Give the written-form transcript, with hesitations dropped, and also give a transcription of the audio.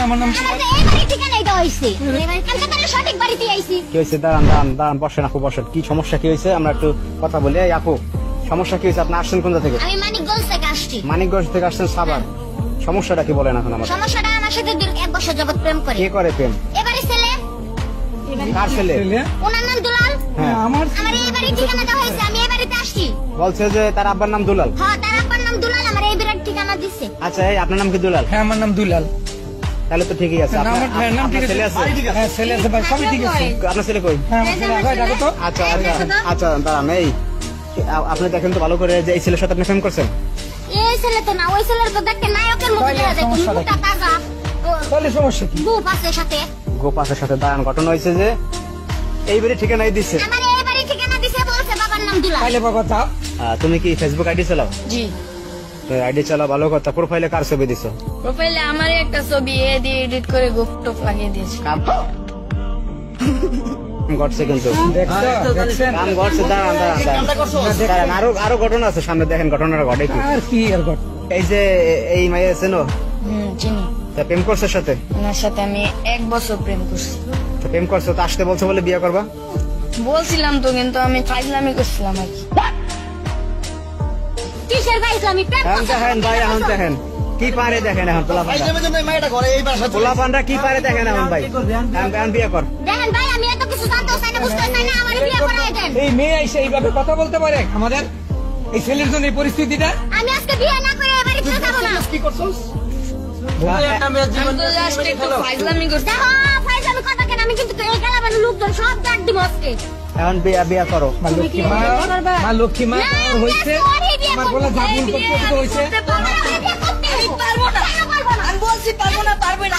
আমার নাম দাঁড়ান বসেন আপু বসেন। কি সমস্যা কি হয়েছে আমরা একটু কথা বলি। এই আপু সমস্যা কি হয়েছে? আপনি আসছেন কোথা থেকে? আমি মানিকগঞ্জ থেকে আসছি। মানিকগঞ্জ থেকে আসছেন সাভার। সমস্যাটা কি বলেন এখন আমাকে? সমস্যাটা আমার সাথে 1 বছর যাবত প্রেম করে। কে করে প্রেম? এবারে ছেলে। কার ছেলে? ওনার নাম দুলাল। হ্যাঁ আমার এবারে ঠিকানা দেওয়া হয়েছে, আমি এবারেতে আসছি। বলছে যে তার আব্বার নাম দুলাল। হ্যাঁ তার আব্বার নাম দুলাল, আমার এবারে ঠিকানা দিছে। আচ্ছা এই আপনার নাম কি দুলাল? হ্যাঁ আমার নাম দুলাল। তাহলে তো ঠিকই আছে। আমার ভাইয়ের নাম ঠিক আছে। ছেলে আছে? হ্যাঁ ছেলে আছে ভাই, সবই ঠিক আছে। আপনার ছেলে কই? হ্যাঁ আমার ছেলে আছে, ডাকো তো। আচ্ছা দাঁড়ান। এই আপনি দেখেন তো ভালো করে যে এই ছেলের সাথে আপনি প্রেম করছেন। এই ছেলে তো না, ওই ছেলের তো দেখতে নায়কের মতো দেখা যায়, মুখটা তাজা। তাহলে সমস্যা কি? বুপ আছে সাথে। গোপাসের সাথে দাঁড়ান। ঘটনা হয়েছে যে এইবারে ঠিকানাই দিচ্ছে। আমার এবারে ঠিকানা দিছে, বলছে বাবার নাম দুলাল। তাহলে বাবা যাও। তুমি কি ফেসবুক আইডি চালাও? জি। আইডি চালাও ভালো কথা। প্রোফাইলে কার ছবি দিছো? প্রোফাইলে আমার একটা ছবি এডিট করে গুপটপ লাগিয়ে দিয়েছি। কাম ঘটছে কিন্তু দেখছেন? কাম ঘটছে। দাঁড়ান আরো ঘটনা আছে সামনে, দেখেন ঘটনাটা ঘটে কি। আর কি আর ঘট? এই যে এই মাইয়া চেনো? চিনি। তা প্রেম করছে সাথে? ওনার সাথে আমি 1 বছর প্রেম করছি। তো প্রেম করছো তো আসতে বলছো বলে বিয়ে করবা? বলছিলাম তো, কিন্তু আমি ফাইজলামি করছিলাম আর কি। কিসের ভাই ইসলামী প্রেম? দেখেন ভাই এখন দেখেন কি পারে, দেখেন এখন পোলাপানরা কি পারে দেখেন এখন ভাই। এখন বিয়ে কর। দেখেন ভাই, আমি এত কিছু জানতে চাই না, বুঝতে চাই না, আমার বিয়ে করায় দেন। এই মেয়ে এসে এইভাবে কথা বলতে পারে আমাদের এই ছেলের জন্য এই পরিস্থিতিটা? আমি আজকে বিয়ে না করে এবারে চলে যাবো না। কি করছস? আমি তো জাস্ট একটু ফাইজলামি করছি। দেখো ফাইজলামি কথা কেন, আমি কিন্তু এই গেলাম লোকজন সব ডাক দিব আজকে। এখন বিয়ে করো। মা লক্ষ্মী মা, মা লক্ষ্মী মা আমার হইছে, আমার বলা জাগুন করতে হইছে। আমি বলছি পারবো না, পারবো না।